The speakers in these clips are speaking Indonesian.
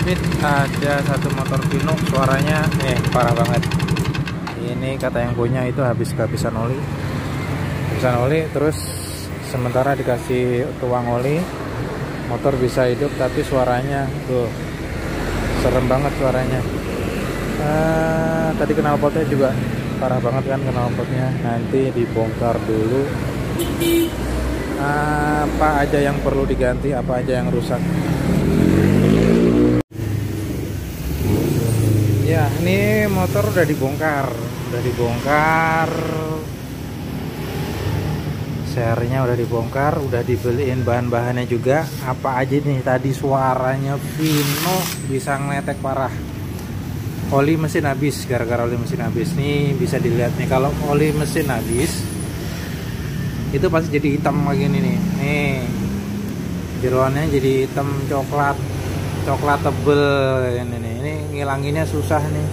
Fit, ada satu motor Vino suaranya parah banget. Ini kata yang punya itu kehabisan oli. Kehabisan oli, terus sementara dikasih tuang oli, motor bisa hidup, tapi suaranya tuh serem banget suaranya. Tadi knalpotnya juga parah banget kan, knalpotnya nanti dibongkar dulu. Apa aja yang perlu diganti, apa aja yang rusak. Ya, ini motor udah dibongkar, sernya udah dibongkar, udah dibeliin bahan-bahannya juga. Apa aja nih tadi suaranya Vino bisa ngeletek parah. Oli mesin habis, gara-gara oli mesin habis. Nih bisa dilihat nih, kalau oli mesin habis itu pasti jadi hitam kayak gini nih. Nih jeroannya jadi hitam coklat tebel ini nih. Ini ngilanginnya susah nih.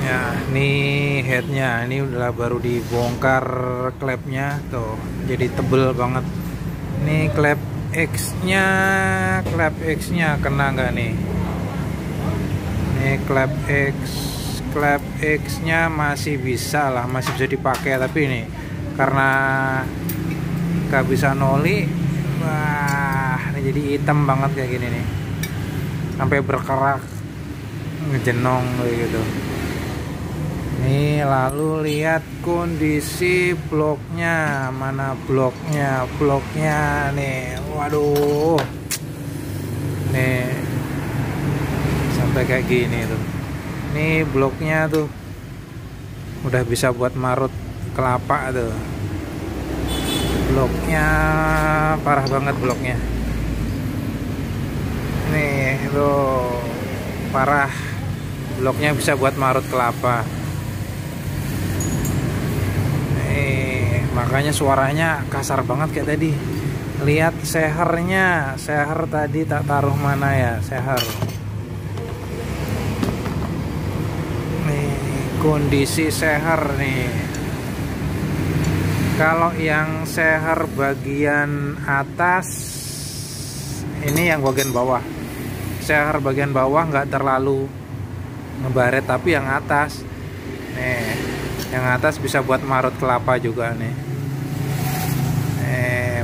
Ya, nih headnya ini udah baru dibongkar, klepnya tuh jadi tebel banget. Ini klep X-nya kena nggak nih? Nih klep X-nya masih bisa lah, masih bisa dipakai, tapi ini karena kehabisan oli, wah ini jadi hitam banget kayak gini nih, sampai berkerak, ngejenong kayak gitu. Nih lalu lihat kondisi bloknya, mana bloknya nih, waduh, nih sampai kayak gini tuh. Nih bloknya tuh udah bisa buat marut kelapa tuh. Bloknya parah banget bloknya. Nih tuh parah, bloknya bisa buat marut kelapa. Nih makanya suaranya kasar banget kayak tadi. Lihat sehernya, seher tadi tak taruh mana ya, seher. Kondisi seher nih, kalau yang seher bagian atas, ini yang bagian bawah, seher bagian bawah nggak terlalu ngebaret, tapi yang atas nih, yang atas bisa buat marut kelapa juga nih.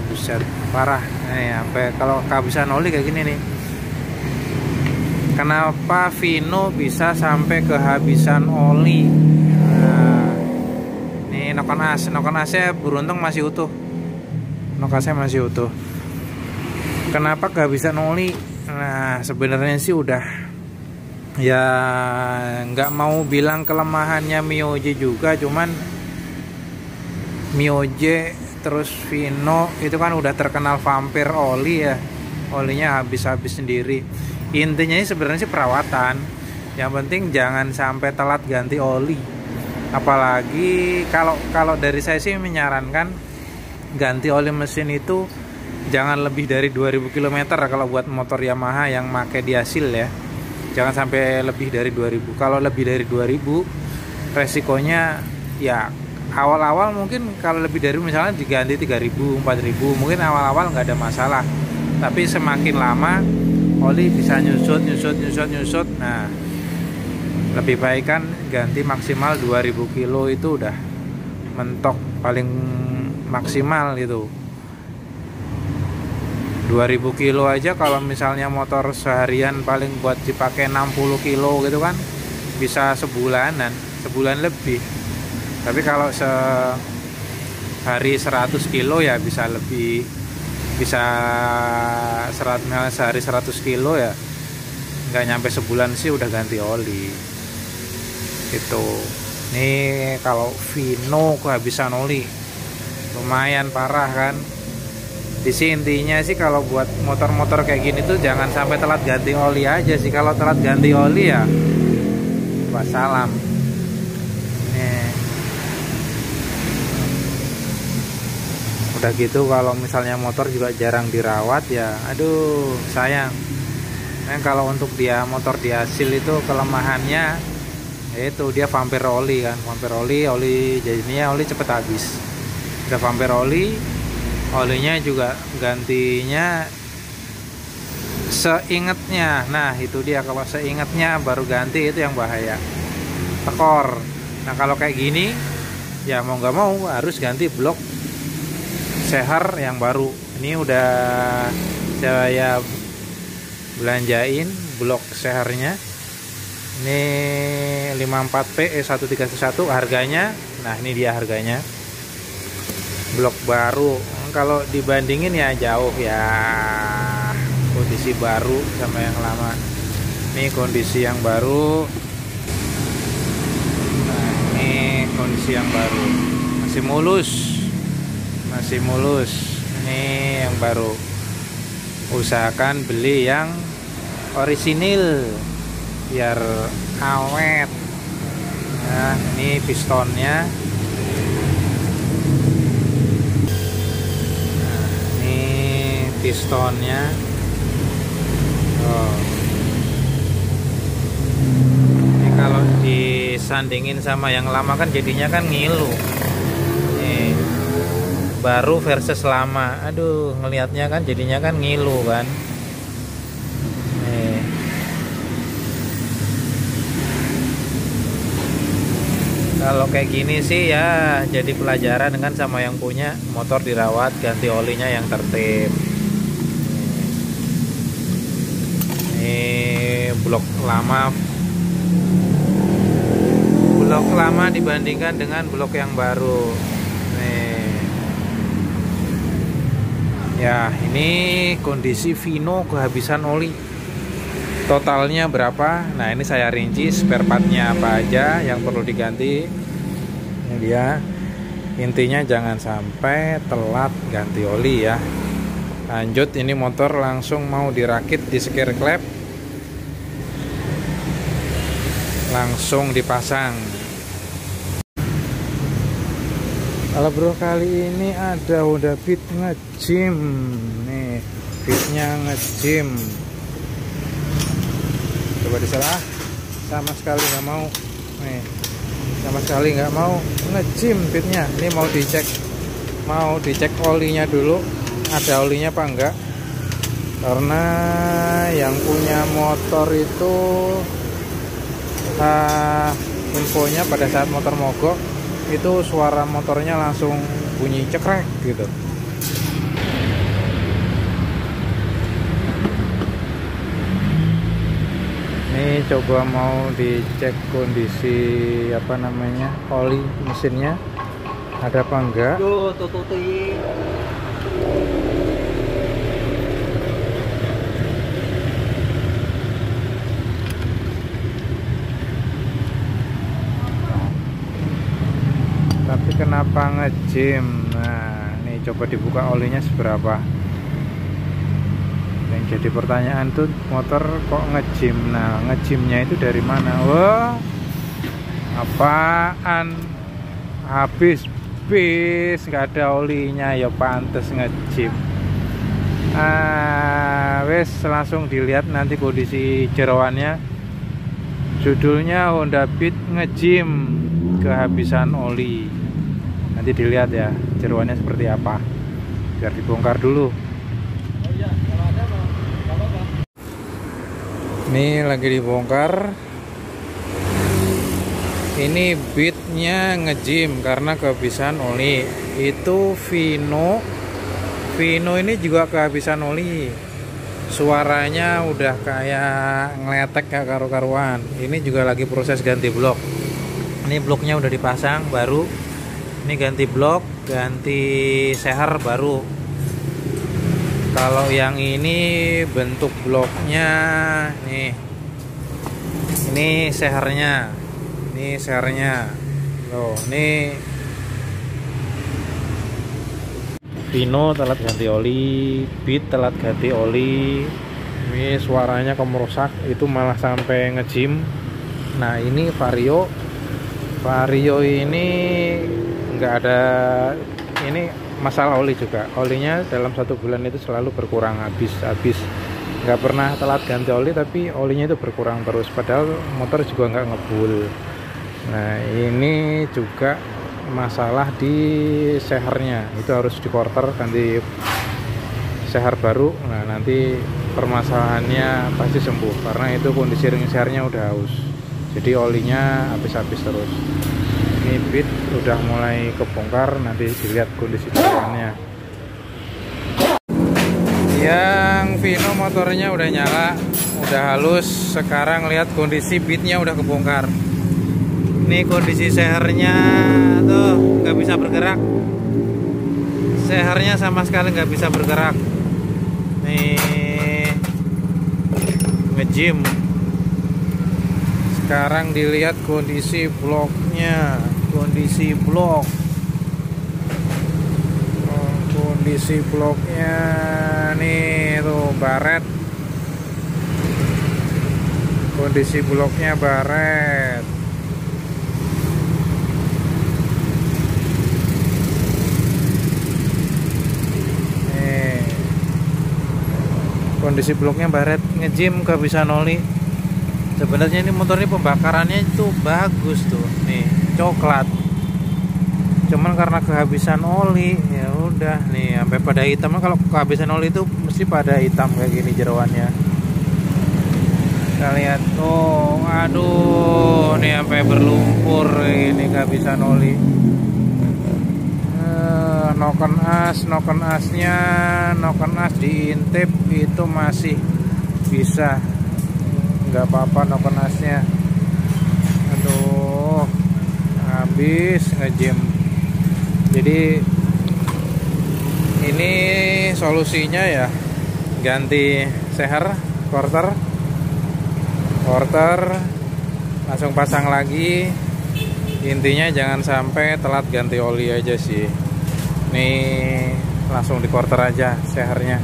Buset parah nih, sampai kalau kehabisan oli kayak gini nih. Kenapa Vino bisa sampai kehabisan oli? Nah, ini noken asnya beruntung masih utuh. Noken asnya masih utuh. Kenapa kehabisan oli? Nah, sebenarnya sih udah, ya nggak mau bilang kelemahannya Mioje juga, cuman Mioje terus Vino itu kan udah terkenal vampir oli ya. Olinya habis-habis sendiri. Intinya sebenarnya sih perawatan. Yang penting jangan sampai telat ganti oli. Apalagi kalau dari saya sih menyarankan ganti oli mesin itu jangan lebih dari 2000 km kalau buat motor Yamaha yang pakai diasil ya. Jangan sampai lebih dari 2000. Kalau lebih dari 2000 resikonya ya awal-awal mungkin kalau lebih dari misalnya diganti 3000, 4000 mungkin awal-awal nggak ada masalah. Tapi semakin lama oli bisa nyusut. Nah, lebih baik kan ganti maksimal 2000 kilo itu udah mentok paling maksimal itu. 2000 kilo aja kalau misalnya motor seharian paling buat dipakai 60 kilo gitu kan bisa sebulan lebih. Tapi kalau sehari 100 kilo ya bisa lebih, bisa sehari 100 kilo ya nggak nyampe sebulan sih udah ganti oli gitu. Nih kalau Vino kehabisan oli lumayan parah kan. Di sini intinya sih kalau buat motor-motor kayak gini tuh jangan sampai telat ganti oli aja sih. Kalau telat ganti oli ya wassalam. Udah gitu kalau misalnya motor juga jarang dirawat ya aduh sayang. Nah kalau untuk dia motor diasil itu kelemahannya itu dia vampir oli kan, vampir oli jadinya oli cepet habis. Udah vampir oli Olinya juga gantinya seingatnya. Nah itu dia, kalau seingatnya baru ganti itu yang bahaya, tekor. Nah kalau kayak gini ya mau nggak mau harus ganti blok seher yang baru. Ini udah saya belanjain blok sehernya, ini 54P E1311 harganya. Nah ini dia harganya, blok baru. Kalau dibandingin ya jauh ya, kondisi baru sama yang lama. Ini kondisi yang baru. Nah ini kondisi yang baru, masih mulus, masih mulus. Ini yang baru. Usahakan beli yang orisinil biar awet. Nah ini pistonnya. Nah ini pistonnya. Oh. Ini kalau disandingin sama yang lama kan jadinya kan ngilu. Nih baru versus lama, aduh ngelihatnya kan jadinya kan ngilu kan. Nih kalau kayak gini sih ya jadi pelajaran dengan sama yang punya motor, dirawat, ganti olinya yang tertib. Ini blok lama dibandingkan dengan blok yang baru. Ya ini kondisi Vino kehabisan oli. Totalnya berapa? Nah ini saya rinci spare partnya apa aja yang perlu diganti. Ini dia. Intinya jangan sampai telat ganti oli ya. Lanjut, ini motor langsung mau dirakit di skir klep, langsung dipasang. Kalau bro kali ini ada Honda Beat nge-gym. Nih Beatnya nge-gym. Coba disalah, sama sekali nggak mau. Nih sama sekali nggak mau nge-gym Beatnya. Ini mau dicek olinya dulu, ada olinya apa enggak. Karena yang punya motor itu infonya pada saat motor mogok itu suara motornya langsung bunyi cekrek gitu. Ini coba mau dicek kondisi apa namanya oli mesinnya ada apa enggak. Tapi kenapa nge-gym? Nah ini coba dibuka olinya seberapa. Yang jadi pertanyaan tuh motor kok nge-gym. Nah nge-gymnya itu dari mana? Wah apaan, habis bis nggak ada olinya ya pantes nge-gym. Wes langsung dilihat nanti kondisi jeroannya. Judulnya Honda Beat nge-gym kehabisan oli. Nanti dilihat ya jeroannya seperti apa, biar dibongkar dulu. Ini lagi dibongkar. Ini Beatnya nge-gym karena kehabisan oli. Itu Vino ini juga kehabisan oli. Suaranya udah kayak ngeletek kayak karu-karuan. Ini juga lagi proses ganti blok. Ini bloknya udah dipasang baru. Ini ganti blok, ganti seher baru. Kalau yang ini bentuk bloknya nih. Ini sehernya. Ini sehernya. Loh, ini Vino telat ganti oli, Beat telat ganti oli. Ini suaranya kemerosak, itu malah sampai nge-gym. Nah, ini Vario ini nggak ada, ini masalah oli juga. Olinya dalam 1 bulan itu selalu berkurang, habis nggak pernah telat ganti oli, tapi olinya itu berkurang terus, padahal motor juga nggak ngebul. Nah ini juga masalah di sehernya, itu harus di quarter ganti seher baru. Nah nanti permasalahannya pasti sembuh, karena itu kondisi ring sehernya udah haus, jadi olinya habis-habis terus. Ini bit udah mulai kebongkar, nanti dilihat kondisi depannya. Yang Vino motornya udah nyala, udah halus. Sekarang lihat kondisi bitnya udah kebongkar. Ini kondisi sehernya tuh nggak bisa bergerak, sehernya sama sekali nggak bisa bergerak. Nih ngejim. Sekarang dilihat kondisi bloknya, kondisi blok, kondisi bloknya nih tuh baret, kondisi bloknya baret. Kondisi bloknya baret, ngejim gak bisa noli. Sebenarnya ini motor ini pembakarannya itu bagus tuh, nih coklat. Cuman karena kehabisan oli, ya udah nih sampai pada hitam. Kalau kehabisan oli itu mesti pada hitam kayak gini jeroannya. Kita lihat tuh, aduh, nih sampai berlumpur kayak gini kehabisan oli. Noken asnya, noken as diintip itu masih bisa, nggak apa-apa noken asnya. Aduh, habis ngejim. Jadi ini solusinya ya, ganti seher, quarter, langsung pasang lagi. Intinya jangan sampai telat ganti oli aja sih. Nih langsung di quarter aja sehernya.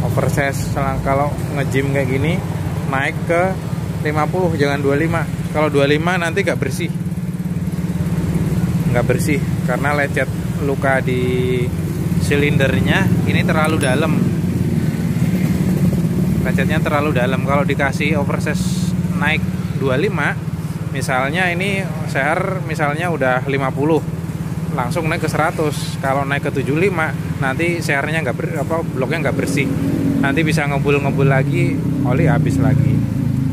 Oversize kalau ngejim kayak gini naik ke 50, jangan 25. Kalau 25 nanti nggak bersih karena lecet luka di silindernya ini terlalu dalam. Lecetnya terlalu dalam. Kalau dikasih oversize naik 25, misalnya ini seher misalnya udah 50, langsung naik ke 100. Kalau naik ke 75 nanti sehernya bloknya nggak bersih, nanti bisa ngebul lagi, oli habis lagi.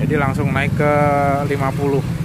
Jadi langsung naik ke 50.